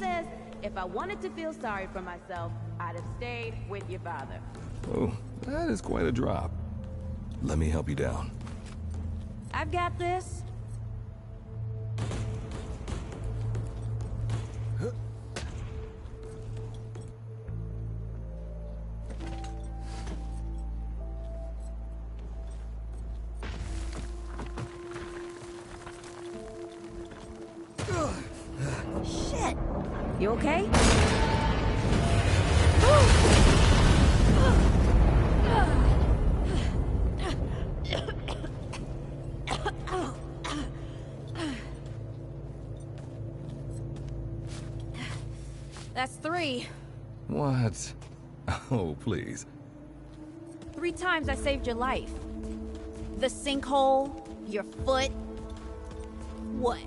says, if I wanted to feel sorry for myself, I'd have stayed with your father. Oh, that is quite a drop. Let me help you down. I've got this. Shit! You okay? That's 3. What? Oh, please. 3 times I saved your life. The sinkhole, your foot. What?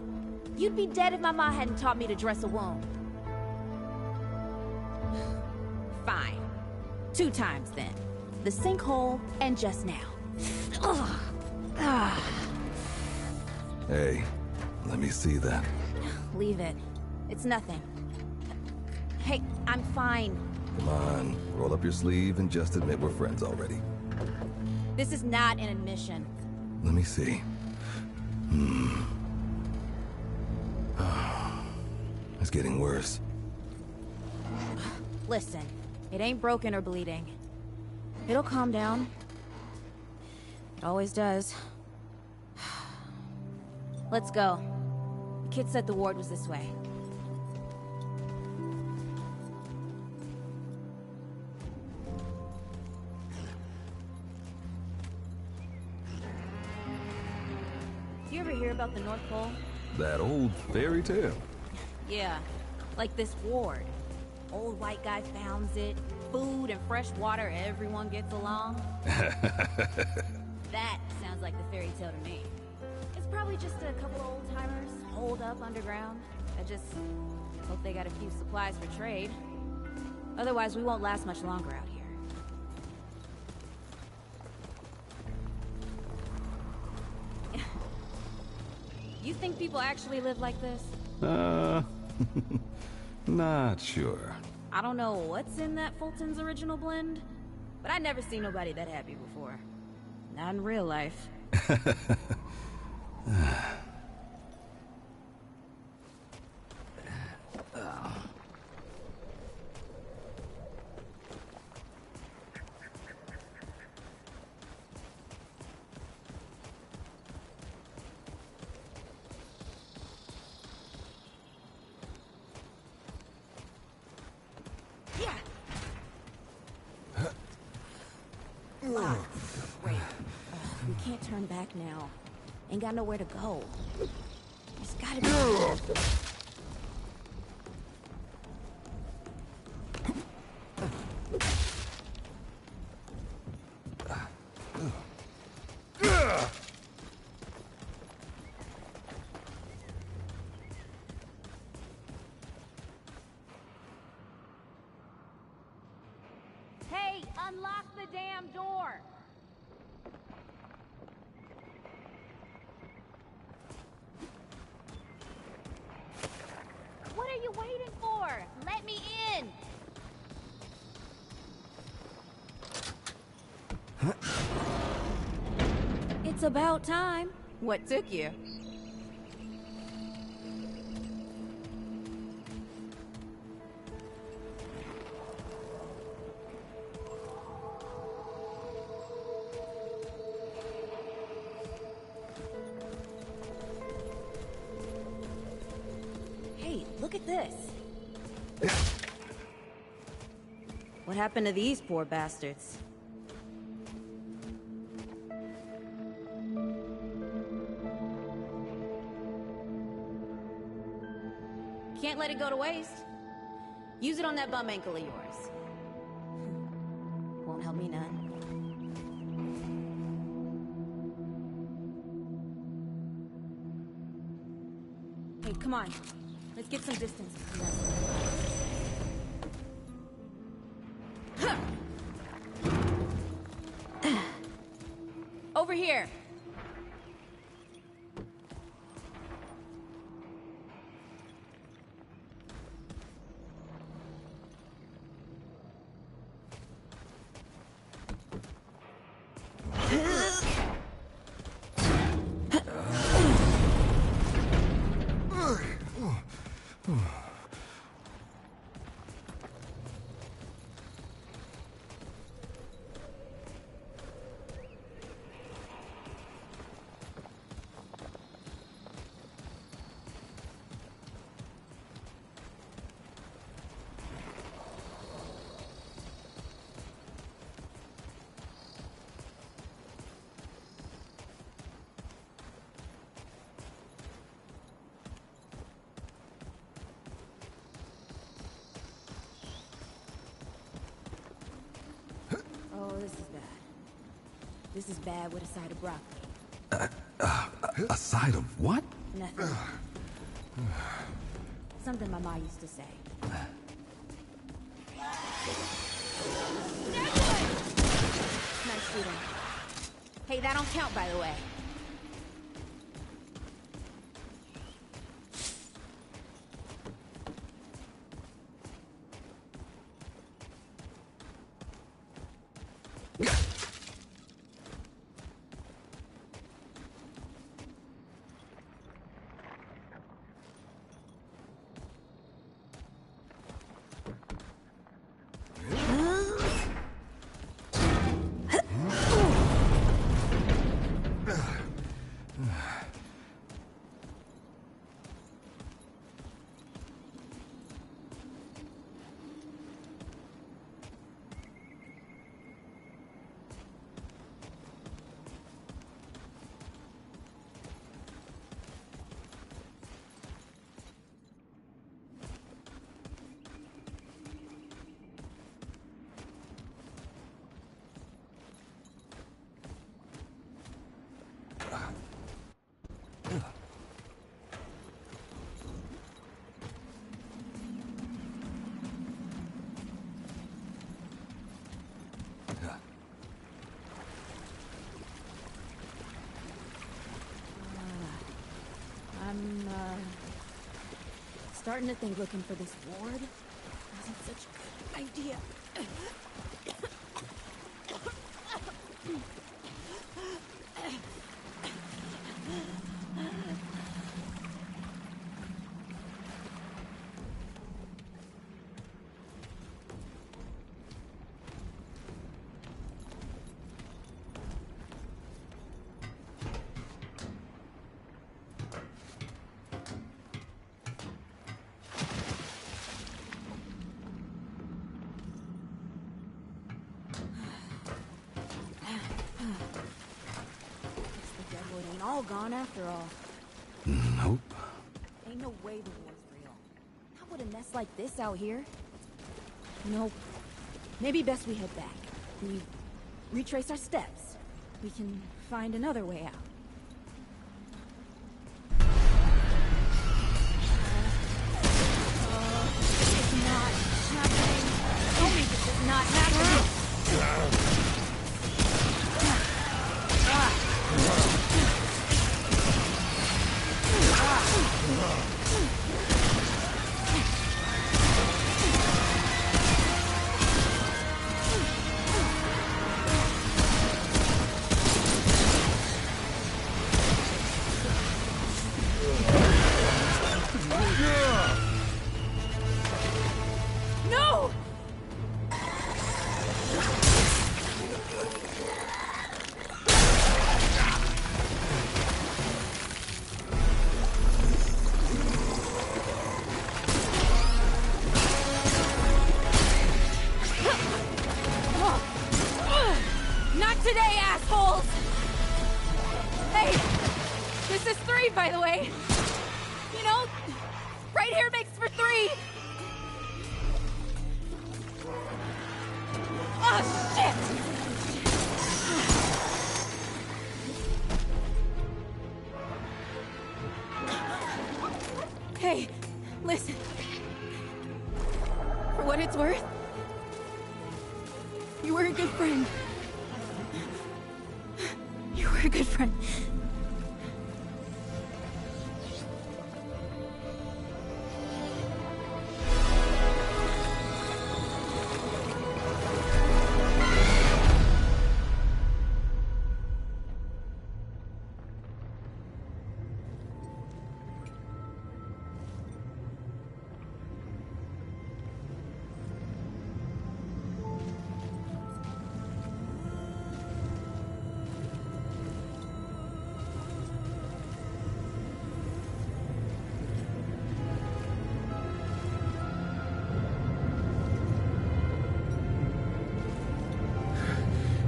You'd be dead if my mom hadn't taught me to dress a wound. Fine. 2 times then. The sinkhole and just now. Ugh. Ah. Hey, let me see that. Leave it. It's nothing. Hey, I'm fine. Come on, roll up your sleeve and just admit we're friends already. This is not an admission. Let me see. It's getting worse. Listen, it ain't broken or bleeding. It'll calm down. It always does. Let's go. The kid said the ward was this way. You ever hear about the North Pole? That old fairy tale. Yeah, like this ward. Old white guy founds it. Food and fresh water, everyone gets along. That sounds like the fairy tale to me. It's probably just a couple of old-timers holed up underground. I just hope they got a few supplies for trade. Otherwise, we won't last much longer out here. You think people actually live like this? Not sure. I don't know what's in that Fulton's original blend, but I never seen nobody that happy before. Not in real life. Wait. We can't turn back now. Ain't got nowhere to go. There's gotta be... Hey, unlock the damn door! What are you waiting for? Let me in! It's about time. What took you? Hey, look at this. What happened to these poor bastards? Can't let it go to waste. Use it on that bum ankle of yours. Won't help me none. Hey, come on. Let's get some distance between us. Over here. This is bad with a side of broccoli. A side of what? Nothing. Something my ma used to say. Nice shooting. Hey, that don't count, by the way. I'm starting to think looking for this ward wasn't such a good idea. All gone after all. Nope. Ain't no way the war's real. Not with a nest like this out here. Nope. Maybe best we head back. We retrace our steps. We can find another way out. It's not happening. Tell me this is not happening. No! Not today, assholes! Hey, this is 3, by the way. You know, right here makes for 3. Oh, shit! Hey, listen. For what it's worth, you were a good friend. You were a good friend.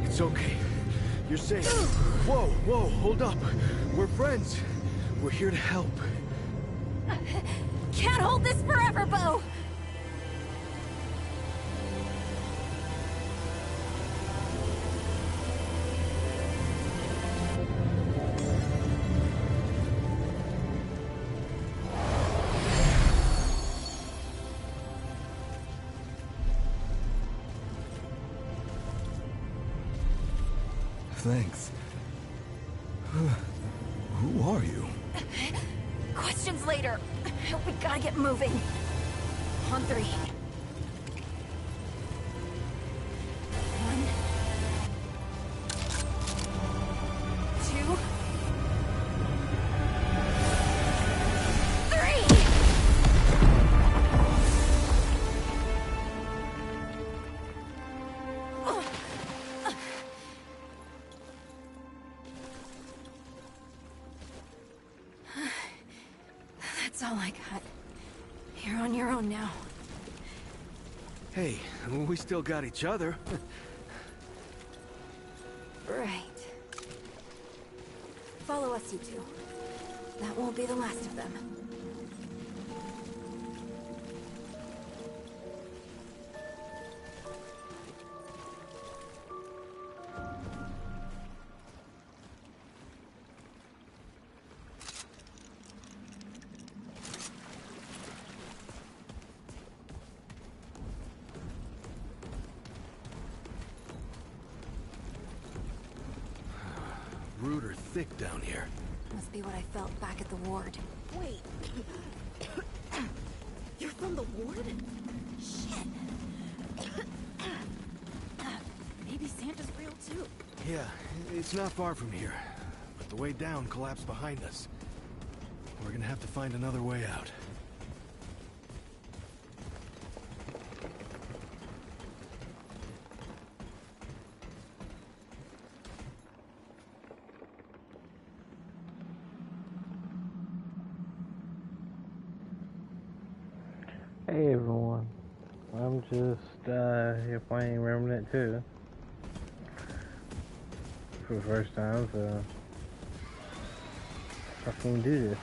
It's okay. You're safe. Whoa, whoa, hold up. We're friends. We're here to help. Can't hold this forever, Bo! thanks. Who are you? Questions later. We gotta get moving. On 3. 1, 2, 3! That's all I got. You're on your own now. Hey, we still got each other. Right. Follow us, you two. That won't be the last of them. Rude or thick down here. Must be what I felt back at the ward. Wait. You're from the ward? Shit. Maybe Santa's real too. Yeah, it's not far from here. But the way down collapsed behind us. We're gonna have to find another way out. Hey everyone, I'm just here playing Remnant 2 for the first time, so I can do this.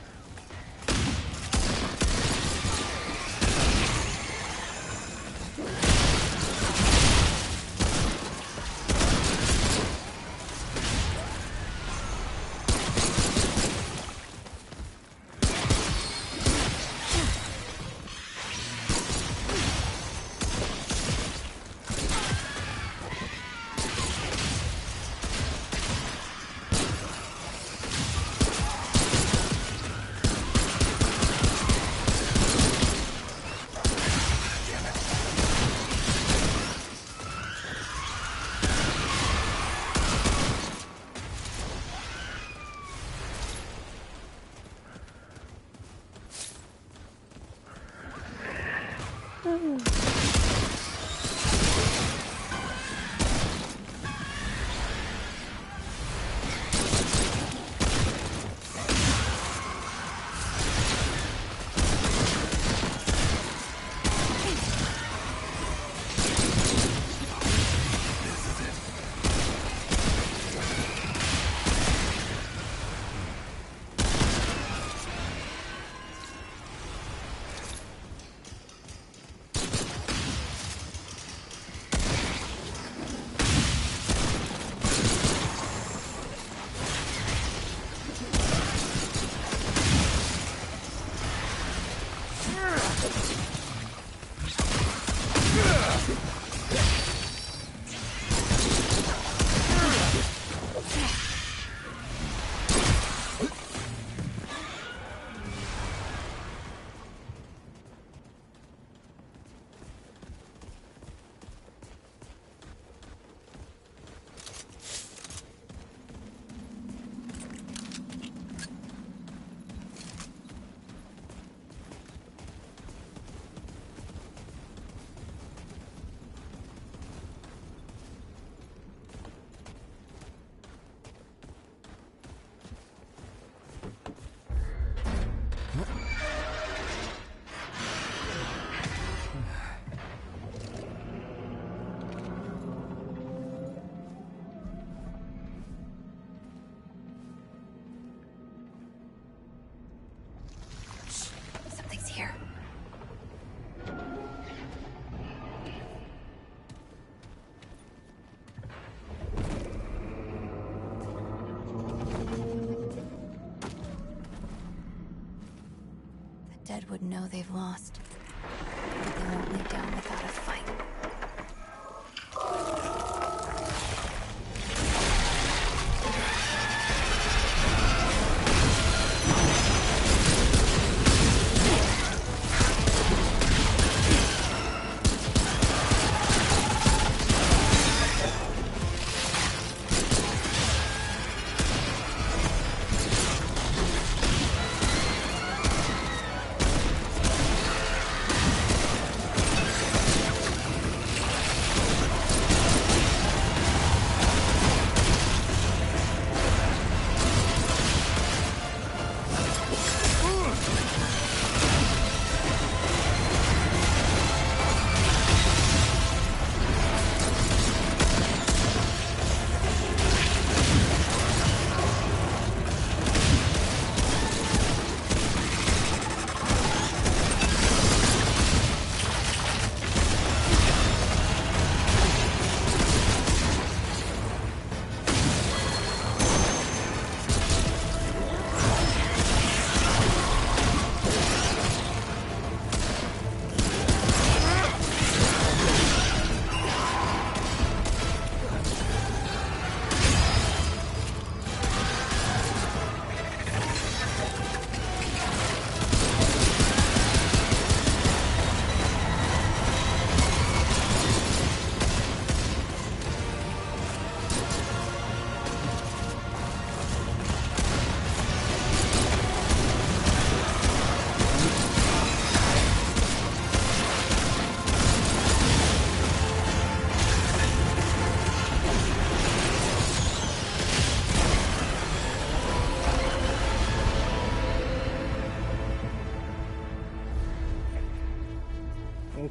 Something's here. The dead would know they've lost, but they won't lay down without a fight.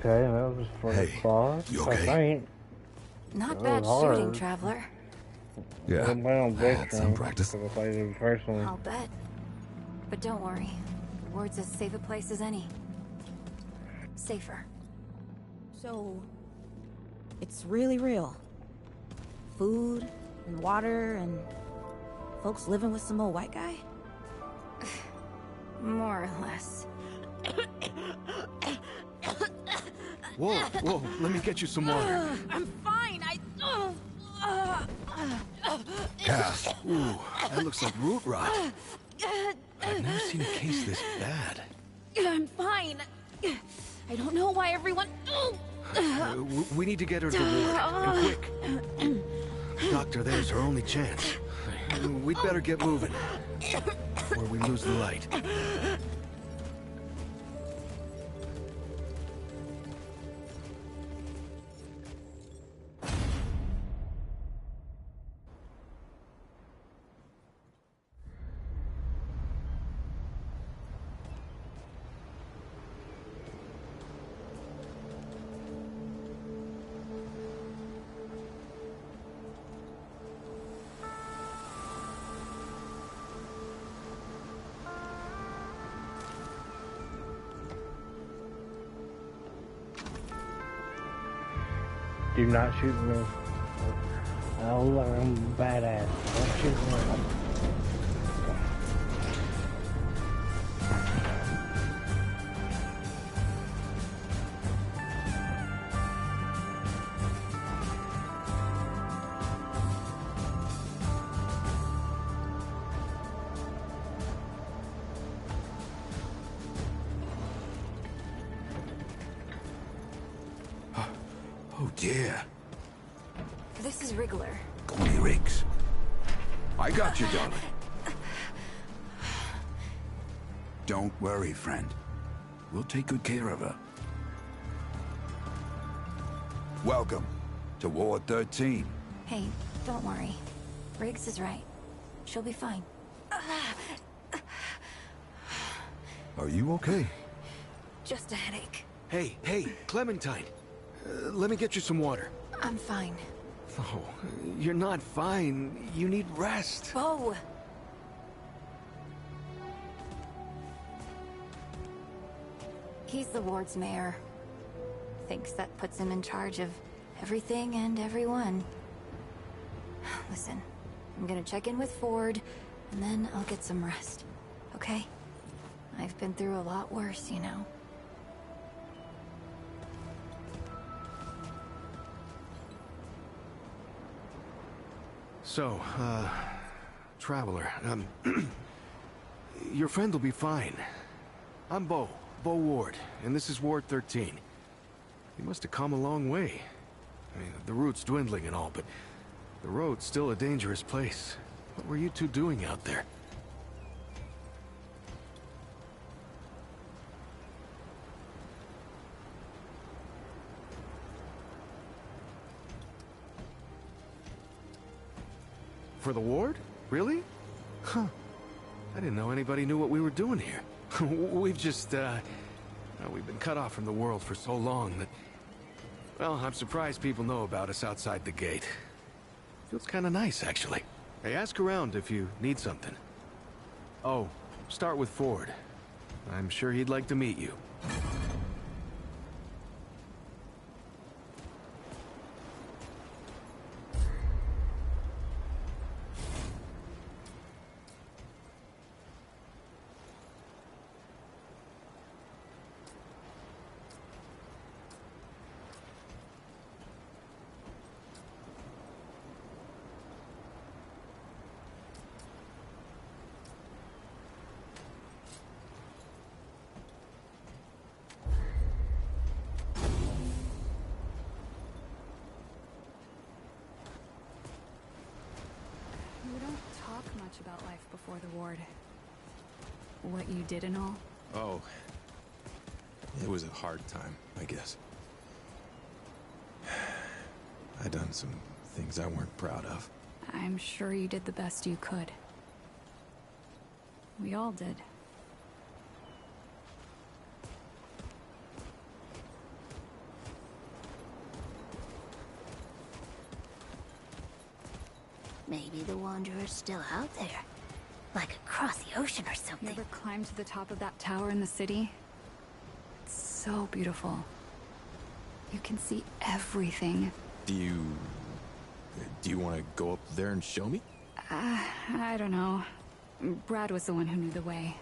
Okay, that was for the Hey, claws. you I okay? think. Not That bad was shooting, hard. Traveler. I Yeah, didn't play on I had some veteran practice. because I played in first one. I'll bet. But don't worry. The ward's as safe a place as any. Safer. So, it's really real. Food and water and folks living with some old white guy? More or less. Whoa, whoa, let me get you some water. I'm fine. Cass, Ooh, that looks like root rot. I've never seen a case this bad. I'm fine. I don't know why everyone... We need to get her to the ward, and quick. Doctor, there's her only chance. We'd better get moving, before we lose the light. Do not shoot me. I look like I'm badass. Don't shoot me. oh dear. This is Wriggler. Connie Riggs. I got you, darling. Don't worry, friend. We'll take good care of her. Welcome to Ward 13. Hey, don't worry. Riggs is right. She'll be fine. Are you okay? Just a headache. Hey, Clementine. Let me get you some water. I'm fine. Oh, you're not fine. You need rest. Bo! He's the ward's mayor. Thinks that puts him in charge of everything and everyone. Listen, I'm gonna check in with Ford, and then I'll get some rest. Okay? I've been through a lot worse, you know. So, Traveler, your friend will be fine. I'm Bo Ward, and this is Ward 13. You must have come a long way. I mean, the route's dwindling and all, but the road's still a dangerous place. What were you two doing out there? For the ward? Really? Huh. I didn't know anybody knew what we were doing here. We've just, we've been cut off from the world for so long that... Well, I'm surprised people know about us outside the gate. Feels kind of nice, actually. Hey, ask around if you need something. Oh, start with Ford. I'm sure he'd like to meet you. About life before the ward. What you did and all. Oh. It was a hard time, I guess. I done some things I weren't proud of. I'm sure you did the best you could. We all did. Maybe the Wanderer's still out there. Like across the ocean or You something. ever climbed to the top of that tower in the city? It's so beautiful. You can see everything. Do you want to go up there and show me? I don't know. Brad was the one who knew the way.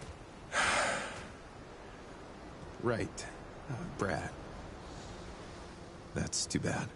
Right. Brad. That's too bad.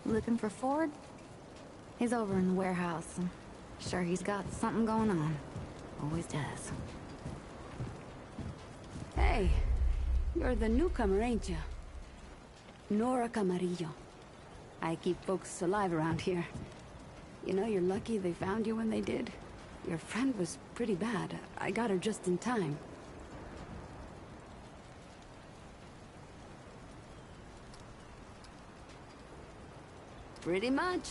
Looking for Ford? He's over in the warehouse. I'm sure he's got something going on. Always does. Hey, you're the newcomer, ain't you? Nora Camarillo. I keep folks alive around here. You know, you're lucky they found you when they did. Your friend was pretty bad. I got her just in time. Pretty much.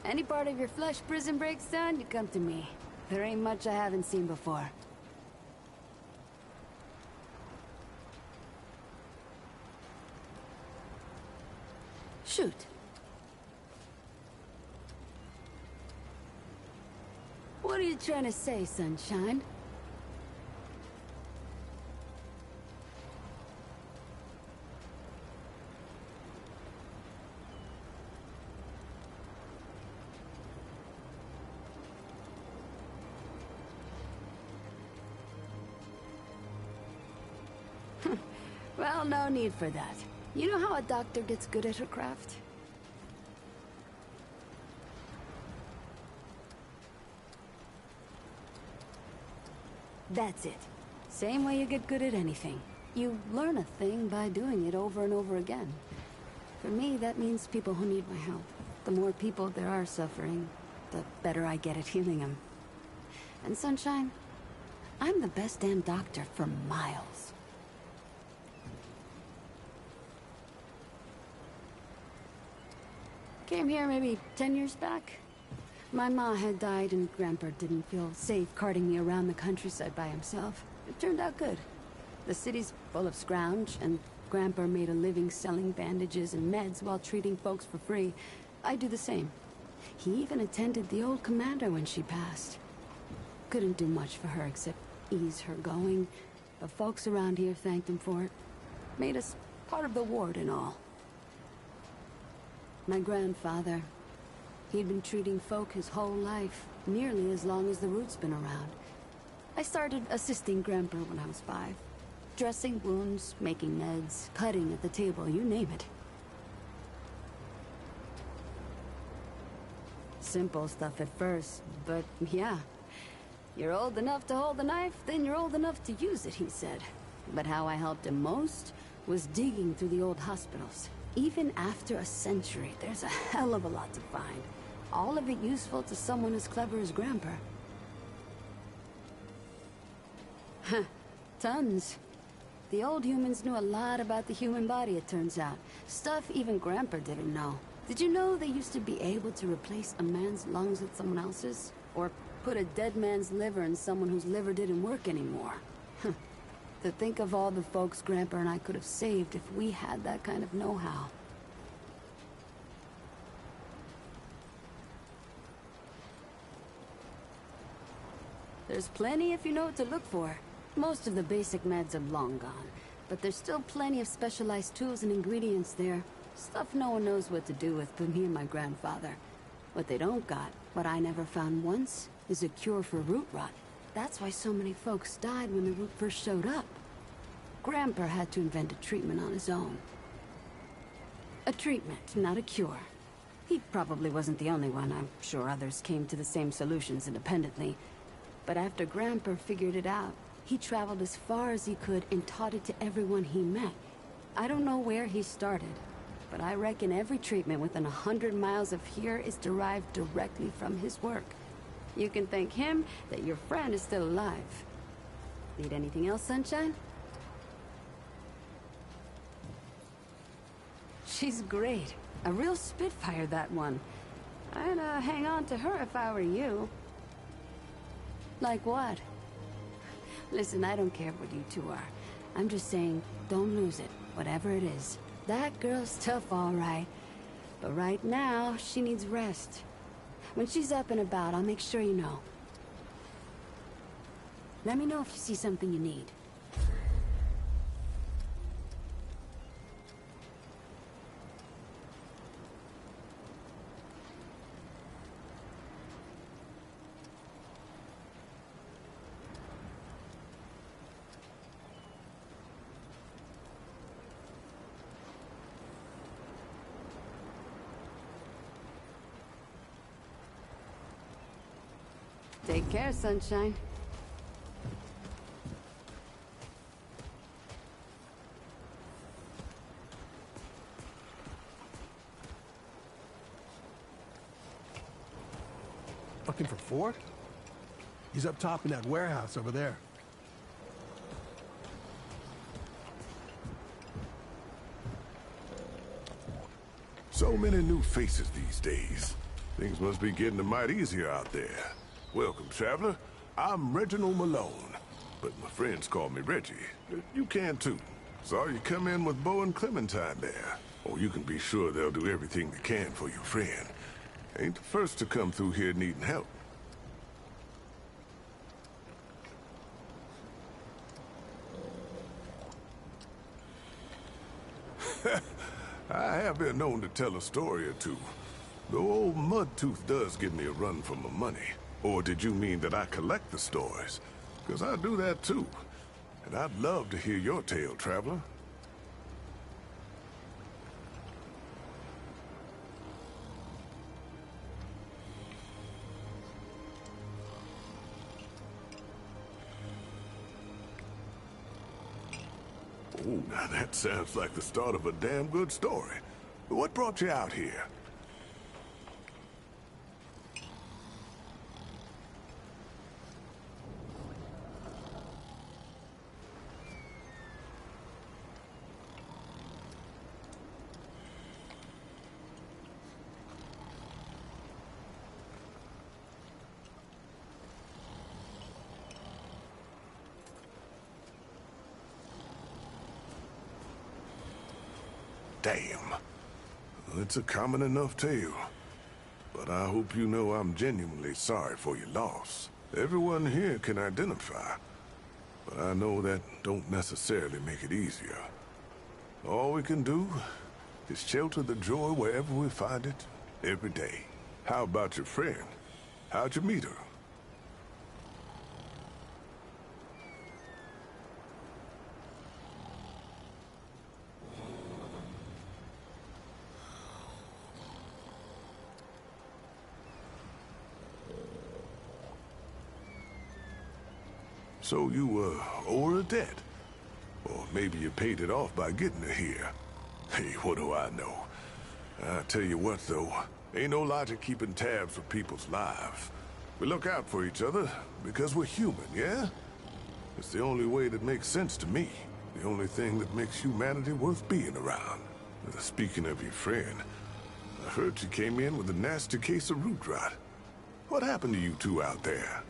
Any part of your flesh prison breaks down, you come to me. There ain't much I haven't seen before. Shoot. What are you trying to say, Sunshine? Well, no need for that. You know how a doctor gets good at her craft? That's it. Same way you get good at anything. You learn a thing by doing it over and over again. For me, that means people who need my help. The more people there are suffering, the better I get at healing them. And Sunshine, I'm the best damn doctor for miles. Came here maybe 10 years back. My ma had died and Grandpa didn't feel safe carting me around the countryside by himself. It turned out good. The city's full of scrounge, and Grandpa made a living selling bandages and meds while treating folks for free. I do the same. He even attended the old commander when she passed. Couldn't do much for her except ease her going. The folks around here thanked him for it. Made us part of the ward and all. My grandfather. He'd been treating folk his whole life, nearly as long as the root's been around. I started assisting Grandpa when I was 5. Dressing wounds, making meds, putting at the table, you name it. Simple stuff at first, but yeah. You're old enough to hold the knife, then you're old enough to use it, he said. But how I helped him most was digging through the old hospitals. Even after a century, there's a hell of a lot to find. All of it useful to someone as clever as Grandpa. Huh. Tons. The old humans knew a lot about the human body, it turns out. Stuff even Grandpa didn't know. Did you know they used to be able to replace a man's lungs with someone else's? Or put a dead man's liver in someone whose liver didn't work anymore? To think of all the folks Grandpa and I could have saved if we had that kind of know-how. There's plenty if you know what to look for. Most of the basic meds are long gone, but there's still plenty of specialized tools and ingredients there. Stuff no one knows what to do with but me and my grandfather. What they don't got, what I never found once, is a cure for root rot. That's why so many folks died when the root first showed up. Grandpa had to invent a treatment on his own. A treatment, not a cure. He probably wasn't the only one. I'm sure others came to the same solutions independently. But after Grandpa figured it out, he traveled as far as he could and taught it to everyone he met. I don't know where he started, but I reckon every treatment within 100 miles of here is derived directly from his work. You can thank him that your friend is still alive. Need anything else, Sunshine? She's great. A real spitfire, that one. I'd hang on to her if I were you. Like what? Listen, I don't care what you two are. I'm just saying, don't lose it, whatever it is. That girl's tough, all right. But right now, she needs rest. When she's up and about, I'll make sure you know. Let me know if you see something you need. Take care, Sunshine. Looking for Ford? He's up top in that warehouse over there. So many new faces these days. Things must be getting a mite easier out there. Welcome, traveler. I'm Reginald Malone, but my friends call me Reggie. You can too. Saw you come in with Bo and Clementine there. Oh, you can be sure they'll do everything they can for your friend. Ain't the first to come through here needing help. I have been known to tell a story or two. Though old Mudtooth does give me a run for my money. Or did you mean that I collect the stories? Because I do that too. And I'd love to hear your tale, traveler. Oh, now that sounds like the start of a damn good story. What brought you out here? Damn. Well, it's a common enough tale. But I hope you know I'm genuinely sorry for your loss. Everyone here can identify. But I know that don't necessarily make it easier. All we can do is shelter the joy wherever we find it, every day. How about your friend? How'd you meet her? So you, owe her a debt? Or maybe you paid it off by getting her here. Hey, what do I know? I tell you what, though, ain't no logic keeping tabs with people's lives. We look out for each other because we're human, yeah? It's the only way that makes sense to me. The only thing that makes humanity worth being around. Speaking of your friend, I heard she came in with a nasty case of root rot. What happened to you two out there?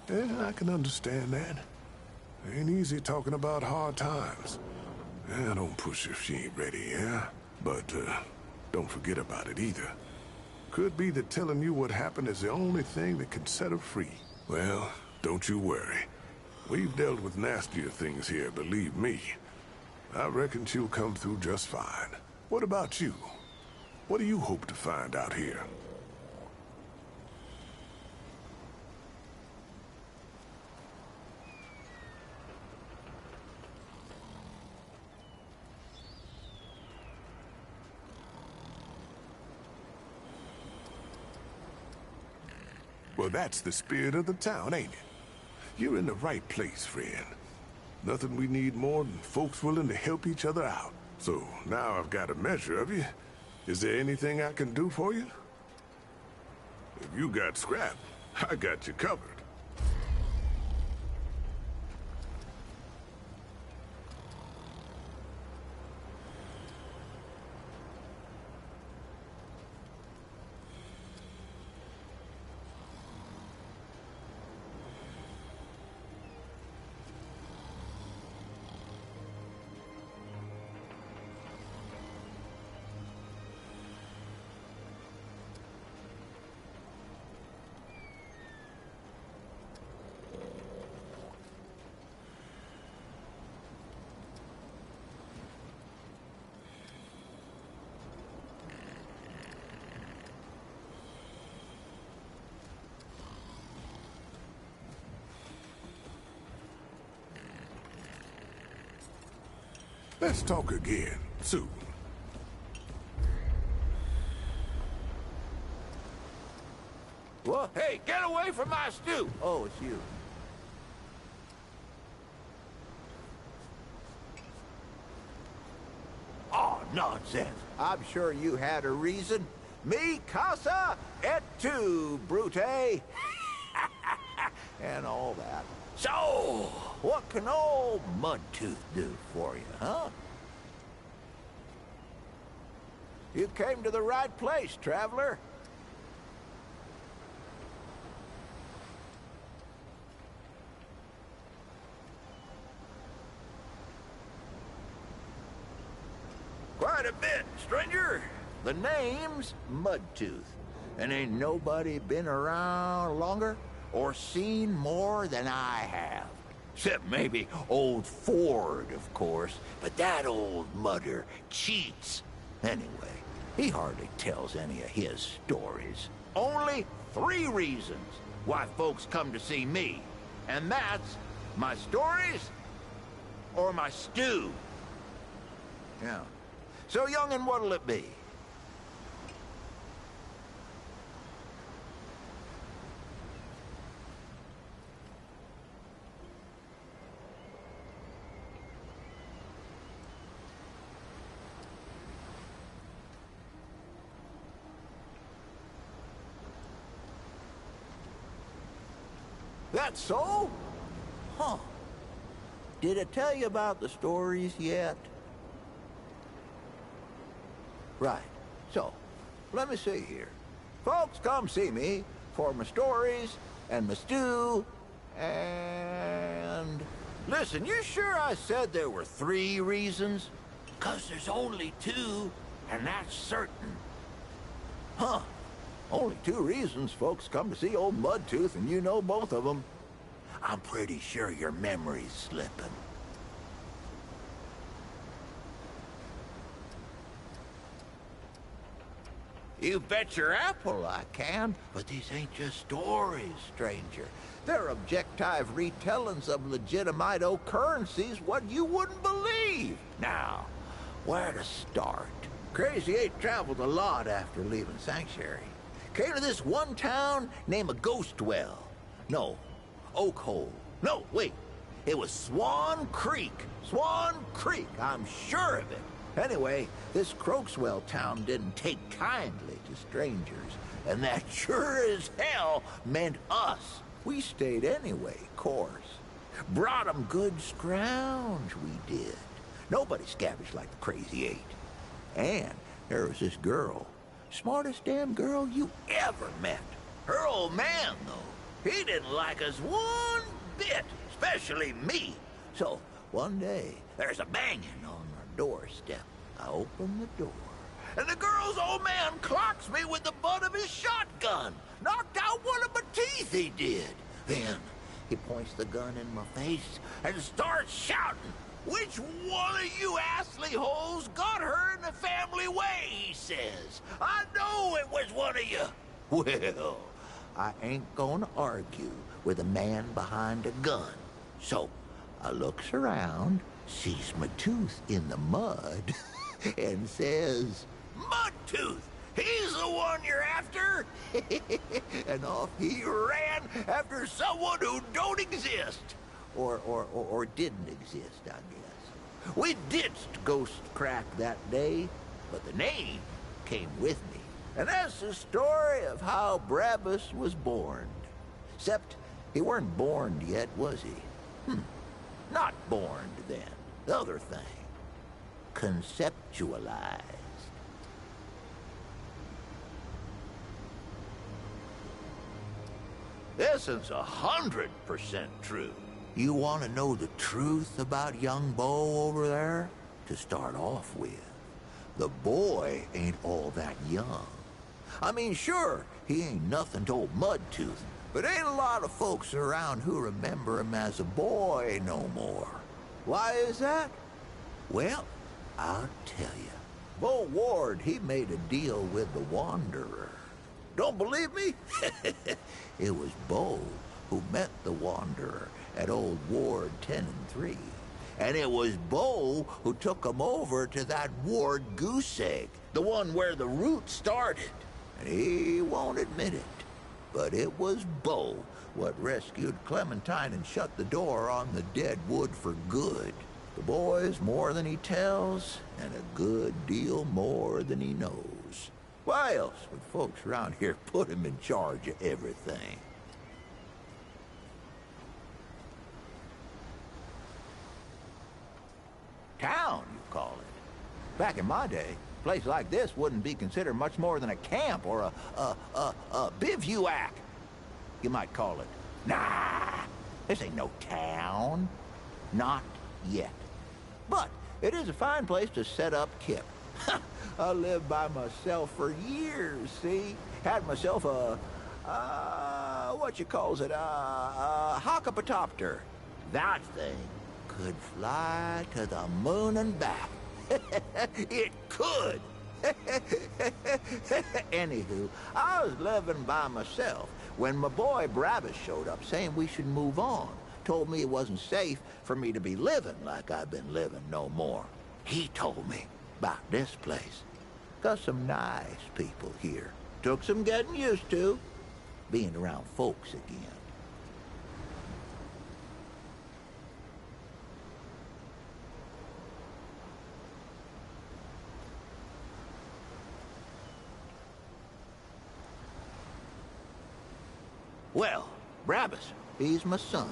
Yeah, I can understand that. Ain't easy talking about hard times. Yeah, don't push if she ain't ready, yeah? But, don't forget about it either. Could be that telling you what happened is the only thing that can set her free. Well, don't you worry. We've dealt with nastier things here, believe me. I reckon she'll come through just fine. What about you? What do you hope to find out here? Well, that's the spirit of the town, ain't it? You're in the right place, friend. Nothing we need more than folks willing to help each other out. So, now I've got a measure of you. Is there anything I can do for you? If you got scrap, I got you covered. Let's talk again, soon. What? Hey, get away from my stew! Oh, it's you. Oh, nonsense. I'm sure you had a reason. Mi casa et tu, Brute. And all that. So, what can old Mudtooth do for you, huh? You came to the right place, traveler. Quite a bit, stranger. The name's Mudtooth, and ain't nobody been around longer or seen more than I have. Except maybe old Ford, of course. But that old mudder cheats. Anyway, he hardly tells any of his stories. Only 3 reasons why folks come to see me. And that's my stories or my stew. Yeah. So, young'un, what'll it be? That so? Huh. Did I tell you about the stories yet? Right. So, let me see here. Folks come see me for my stories and my stew and... Listen, you sure I said there were 3 reasons? 'Cause there's only 2, and that's certain. Huh. Only 2 reasons folks come to see old Mudtooth, and you know both of them. I'm pretty sure your memory's slipping. You bet your apple I can, but these ain't just stories, stranger. They're objective retellings of legitimate occurrences what you wouldn't believe. Now, where to start? Crazy 8 traveled a lot after leaving Sanctuary. Came to this one town named a Ghostwell. No, Oak Hole. No, wait. It was Swan Creek. Swan Creek, I'm sure of it. Anyway, this Croakswell town didn't take kindly to strangers, and that sure as hell meant us. We stayed anyway, course. Brought 'em good scrounge, we did. Nobody scavenged like the Crazy 8. And there was this girl, smartest damn girl you ever met. Her old man, though, he didn't like us one bit, especially me. So one day, there's a banging on our doorstep. I open the door, and the girl's old man clocks me with the butt of his shotgun. Knocked out one of my teeth, he did. Then he points the gun in my face and starts shouting, "Which one of you assley holes got her in the family way?" he says. "I know it was one of you." Well, I ain't gonna argue with a man behind a gun. So I looks around, sees my tooth in the mud, and says, "Mudtooth, he's the one you're after." And off he ran after someone who don't exist. Or didn't exist, I guess. We ditched Ghost Crack that day, but the name came with me. And that's the story of how Brabus was born. Except he weren't born yet, was he? Not born then. The other thing. Conceptualized. This is 100% true. You want to know the truth about young Bo over there? To start off with, the boy ain't all that young. I mean, sure, he ain't nothing to old Mudtooth, but ain't a lot of folks around who remember him as a boy no more. Why is that? Well, I'll tell you. Bo Ward, he made a deal with the Wanderer. Don't believe me? It was Bo who met the Wanderer at Old Ward 10 and 3. And it was Bo who took him over to that Ward Goose Egg, the one where the root started. And he won't admit it, but it was Bo what rescued Clementine and shut the door on the dead wood for good. The boy's more than he tells, and a good deal more than he knows. Why else would folks around here put him in charge of everything? Town, you call it. Back in my day, a place like this wouldn't be considered much more than a camp or a bivouac. You might call it. Nah, this ain't no town. Not yet. But it is a fine place to set up kip. I lived by myself for years, see? Had myself what you calls it, a hockapatopter. That thing could fly to the moon and back. It could. Anywho, I was living by myself when my boy Brabus showed up saying we should move on. Told me it wasn't safe for me to be living like I've been living no more. He told me about this place. Got some nice people here. Took some getting used to, being around folks again. Well, Brabus, he's my son.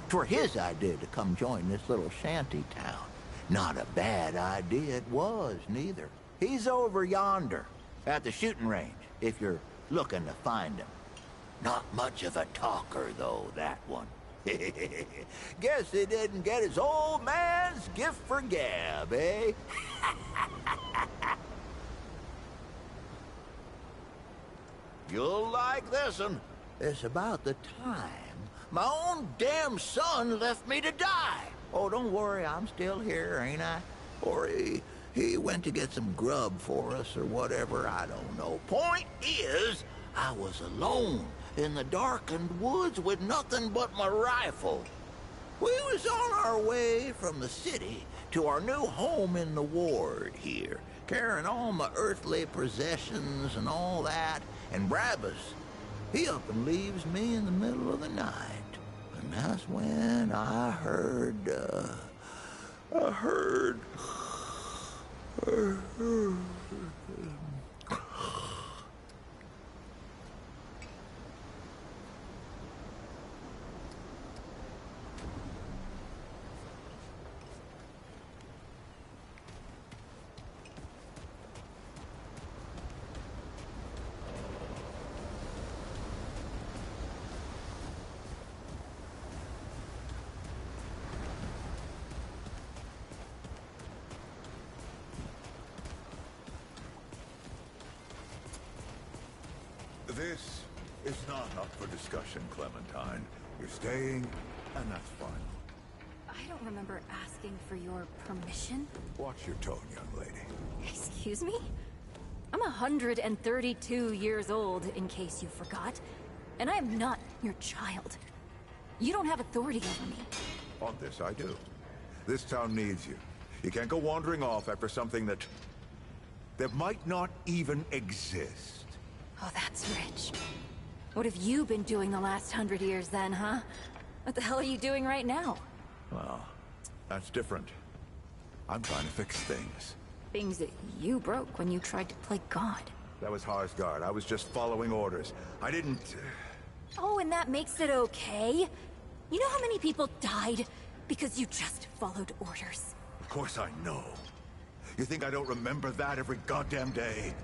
'Twere his idea to come join this little shanty town. Not a bad idea it was, neither. He's over yonder, at the shooting range, if you're looking to find him. Not much of a talker, though, that one. Guess he didn't get his old man's gift for gab, eh? You'll like this one. It's about the time My own damn son left me to die. Oh, don't worry, I'm still here, ain't I? Or he went to get some grub for us or whatever, I don't know. Point is, I was alone in the darkened woods with nothing but my rifle. We was on our way from the city to our new home in the ward here, carrying all my earthly possessions and all that, and Brabus, he up and leaves me in the middle of the night. And that's when I heard. This is not up for discussion, Clementine. You're staying, and that's fine. I don't remember asking for your permission. Watch your tone, young lady. Excuse me? I'm 132 years old, in case you forgot. And I am not your child. You don't have authority over me. On this, I do. This town needs you. You can't go wandering off after something that might not even exist. Oh, that's rich. What have you been doing the last 100 years then, huh? What the hell are you doing right now? Well, that's different. I'm trying to fix things. Things that you broke when you tried to play God. That was Harsgard. I was just following orders. I didn't... Oh, and that makes it okay? You know how many people died because you just followed orders? Of course I know. You think I don't remember that every goddamn day?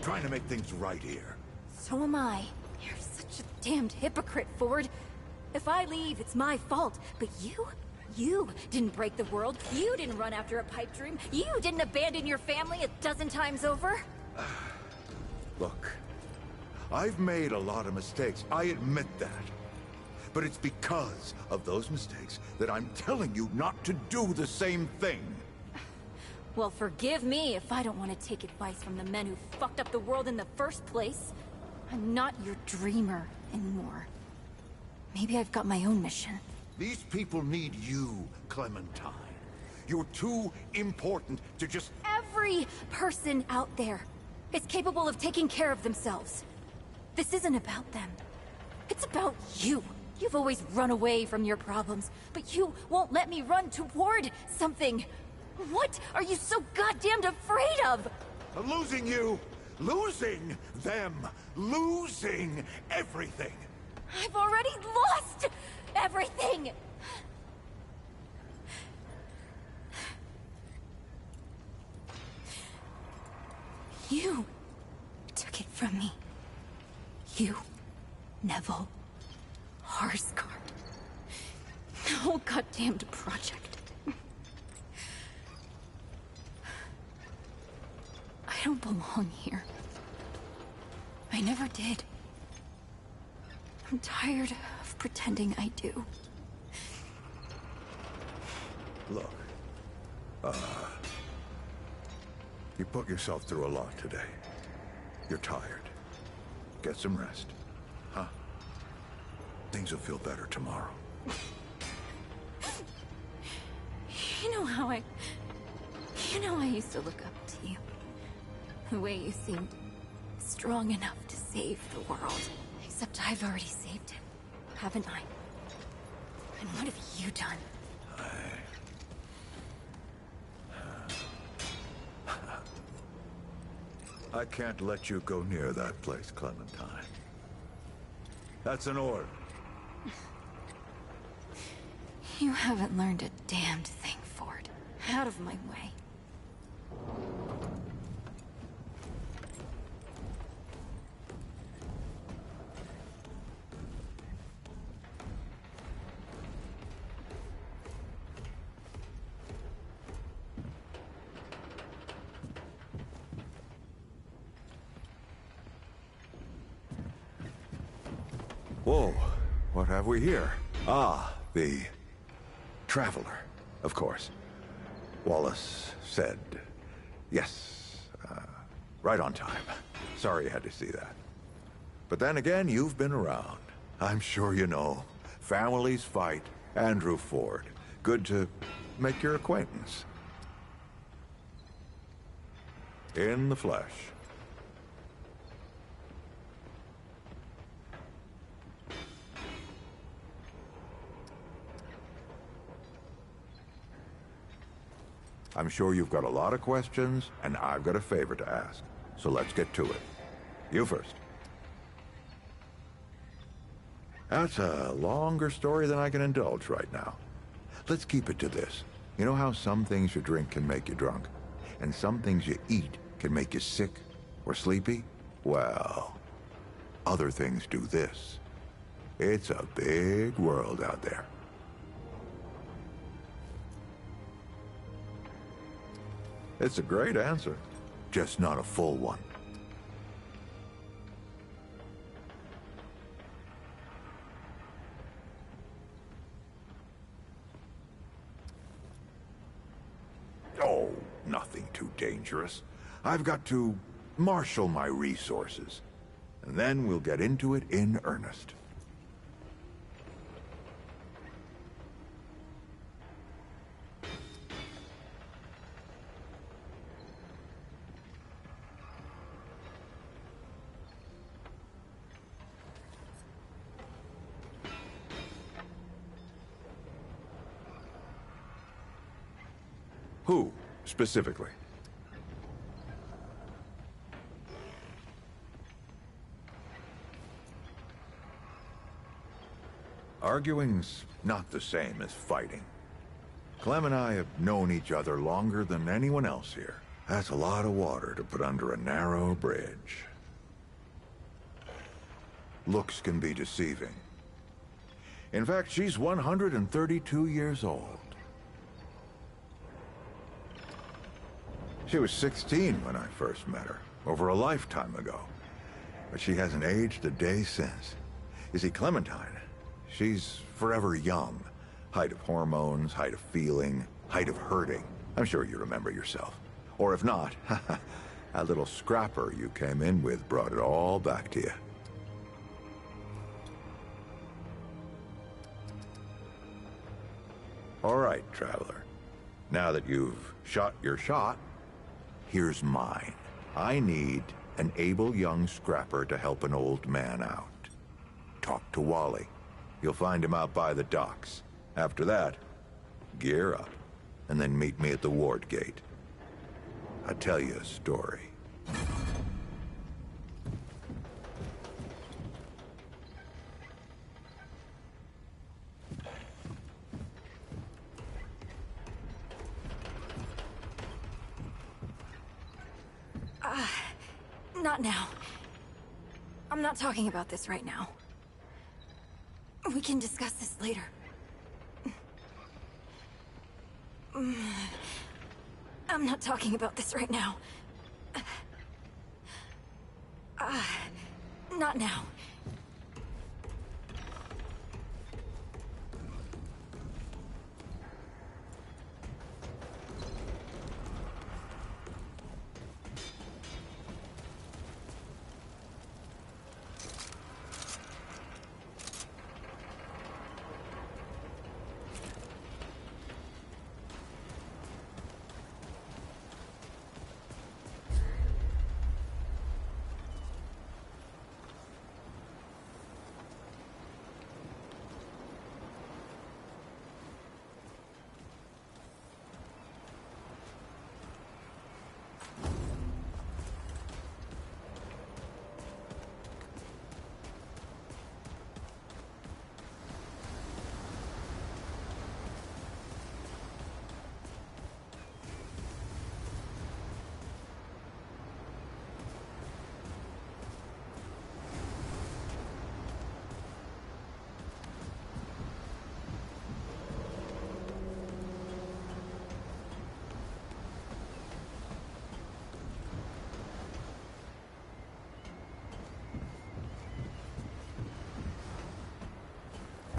Trying to make things right here. So am I. You're such a damned hypocrite, Ford. If I leave, it's my fault. But you didn't break the world. You didn't run after a pipe dream. You didn't abandon your family 12 times over. Look, I've made a lot of mistakes. I admit that. But it's because of those mistakes that I'm telling you not to do the same thing. Well, forgive me if I don't want to take advice from the men who fucked up the world in the first place. I'm not your dreamer anymore. Maybe I've got my own mission. These people need you, Clementine. You're too important to just... Every person out there is capable of taking care of themselves. This isn't about them. It's about you. You've always run away from your problems, but you won't let me run toward something. What are you so goddamned afraid of? Losing you, losing them, losing everything. I've already lost everything! You took it from me. You, Neville, Harsgard. The whole goddamned project. I don't belong here. I never did. I'm tired of pretending I do. Look, you put yourself through a lot today. You're tired. Get some rest, huh? Things will feel better tomorrow. You know how I used to look up to you. The way you seemed strong enough to save the world. Except I've already saved it, haven't I? And what have you done? I can't let you go near that place, Clementine. That's an order. You haven't learned a damned thing, Ford. Out of my way. Whoa, what have we here? Ah, the Traveler, of course. Wallace said, yes, right on time. Sorry you had to see that. But then again, you've been around. I'm sure you know. Families fight. Andrew Ford. Good to make your acquaintance. In the flesh. I'm sure you've got a lot of questions, and I've got a favor to ask. So let's get to it. You first. That's a longer story than I can indulge right now. Let's keep it to this. You know how some things you drink can make you drunk? And some things you eat can make you sick or sleepy? Well, other things do this. It's a big world out there. It's a great answer, just not a full one. Oh, nothing too dangerous. I've got to marshal my resources, and then we'll get into it in earnest. Who, specifically? Arguing's not the same as fighting. Clem and I have known each other longer than anyone else here. That's a lot of water to put under a narrow bridge. Looks can be deceiving. In fact, she's 132 years old. She was 16 when I first met her, over a lifetime ago. But she hasn't aged a day since. You see, Clementine, she's forever young. Height of hormones, height of feeling, height of hurting. I'm sure you remember yourself. Or if not, that little scrapper you came in with brought it all back to you. All right, Traveler. Now that you've shot your shot, here's mine. I need an able young scrapper to help an old man out. Talk to Wally. You'll find him out by the docks. After that, gear up, and then meet me at the ward gate. I'll tell you a story. Not now. I'm not talking about this right now. We can discuss this later. I'm not talking about this right now. Not now.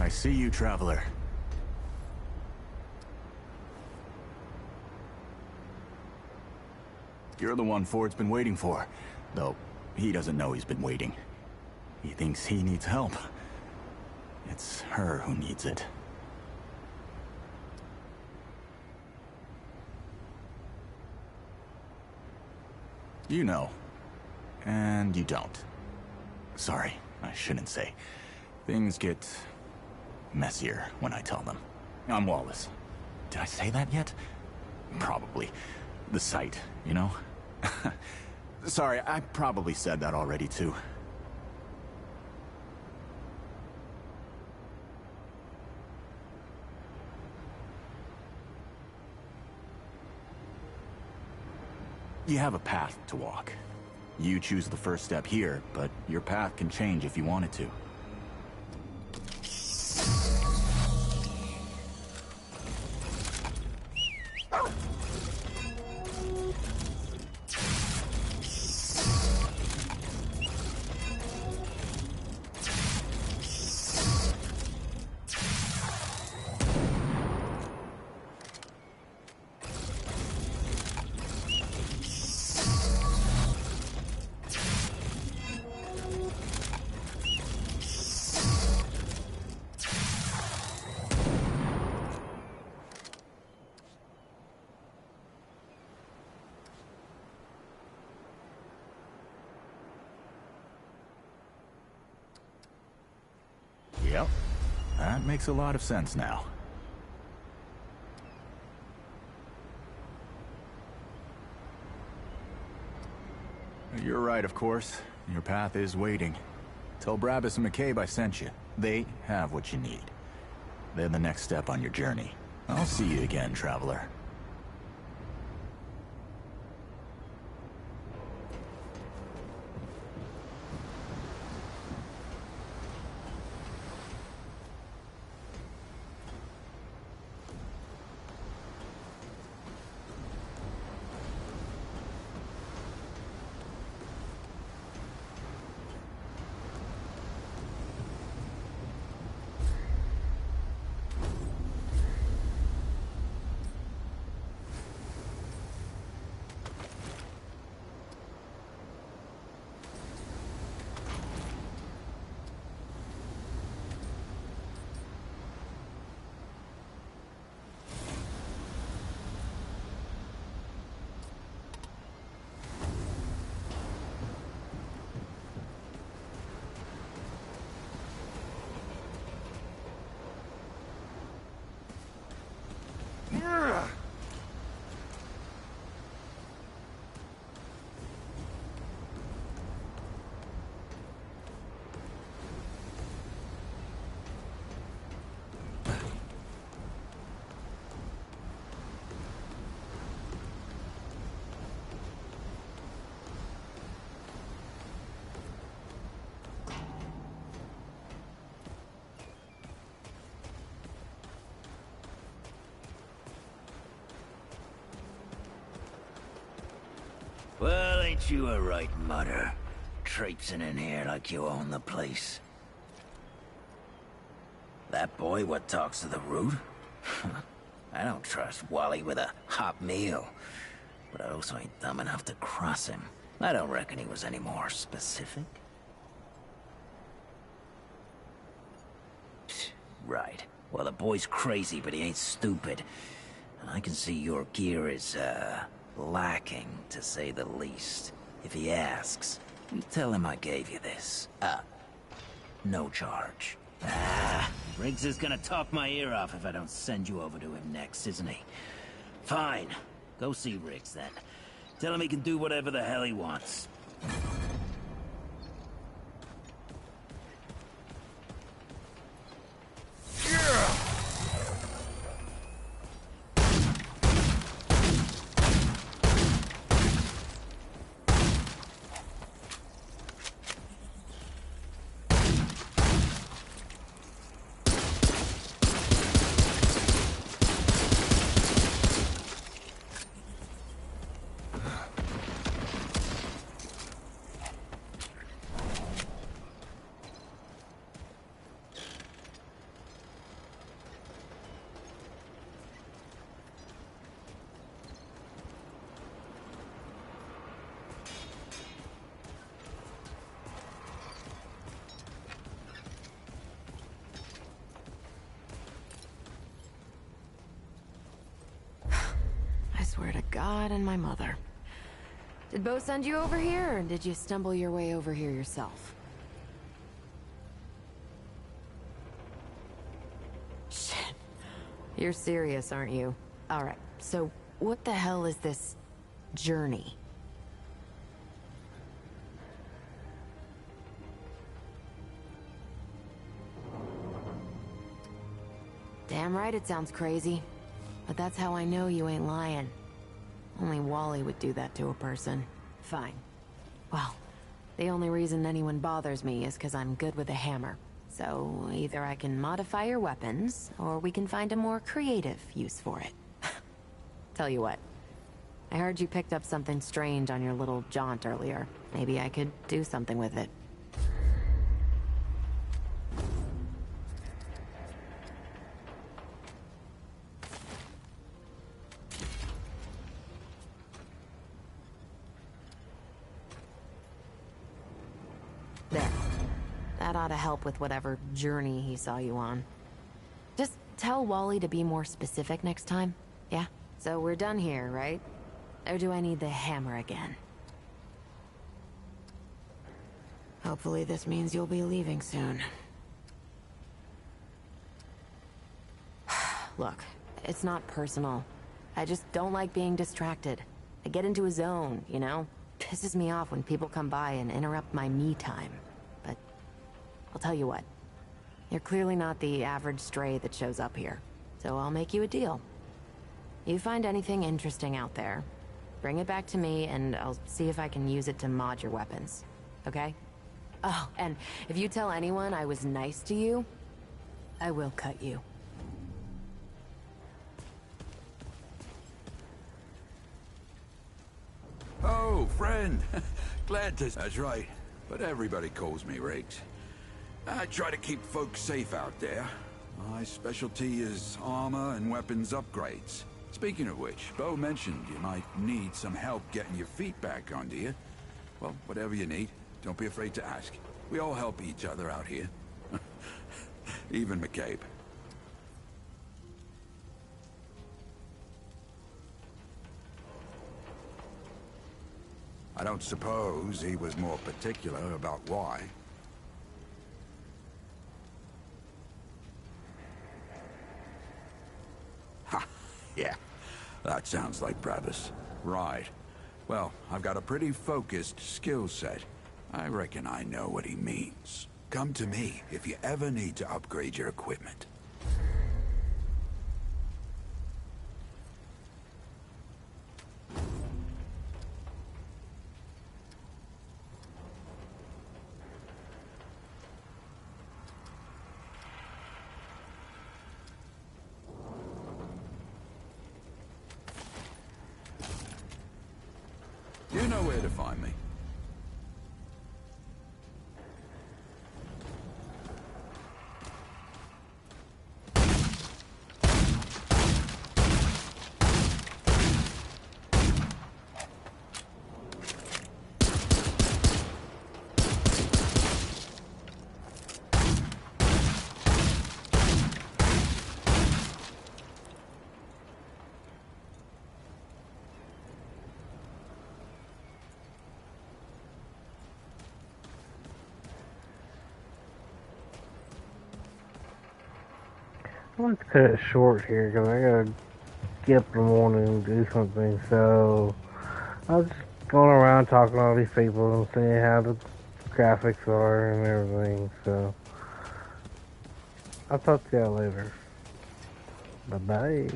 I see you, traveler. You're the one Ford's been waiting for. Though, he doesn't know he's been waiting. He thinks he needs help. It's her who needs it. You know. And you don't. Sorry, I shouldn't say. Things get messier when I tell them. I'm Wallace. Did I say that yet? Probably. The site, you know? Sorry, I probably said that already, too. You have a path to walk. You choose the first step here, but your path can change if you wanted to. Yep. That makes a lot of sense now. You're right, of course. Your path is waiting. Tell Brabus and McCabe I sent you. They have what you need. They're the next step on your journey. I'll see you again, traveler. Well, ain't you a right mutter? Traipsing in here like you own the place. That boy what talks to the root? I don't trust Wally with a hot meal. But I also ain't dumb enough to cross him. I don't reckon he was any more specific. Right. Well, the boy's crazy, but he ain't stupid. And I can see your gear is, lacking, to say the least. If he asks, you tell him I gave you this. No charge. Riggs is gonna talk my ear off if I don't send you over to him next, isn't he? Fine. Go see Riggs, then. Tell him he can do whatever the hell he wants. God and my mother. Did Bo send you over here, or did you stumble your way over here yourself? Shit. You're serious, aren't you? Alright, so what the hell is this journey? Damn right it sounds crazy. But that's how I know you ain't lying. Only Wally would do that to a person. Fine. Well, the only reason anyone bothers me is because I'm good with a hammer. So either I can modify your weapons, or we can find a more creative use for it. Tell you what. I heard you picked up something strange on your little jaunt earlier. Maybe I could do something with it. There. That ought to help with whatever journey he saw you on. Just tell Wally to be more specific next time, yeah? So we're done here, right? Or do I need the hammer again? Hopefully this means you'll be leaving soon. Look, it's not personal. I just don't like being distracted. I get into a zone, you know? Pisses me off when people come by and interrupt my me time. But I'll tell you what. You're clearly not the average stray that shows up here. So I'll make you a deal. You find anything interesting out there, bring it back to me and I'll see if I can use it to mod your weapons. Okay? Oh, and if you tell anyone I was nice to you, I will cut you. Oh, friend. Glad to... That's right. But everybody calls me Riggs. I try to keep folks safe out there. My specialty is armor and weapons upgrades. Speaking of which, Bo mentioned you might need some help getting your feet back under you. Well, whatever you need, don't be afraid to ask. We all help each other out here. Even McCabe. I don't suppose he was more particular about why. Ha! Yeah, that sounds like Travis. Right. Well, I've got a pretty focused skill set. I reckon I know what he means. Come to me if you ever need to upgrade your equipment. You know where to find me. Let's cut it short here because I gotta get up in the morning and do something. So I was just going around talking to all these people and seeing how the graphics are and everything. So I'll talk to y'all later. Bye bye.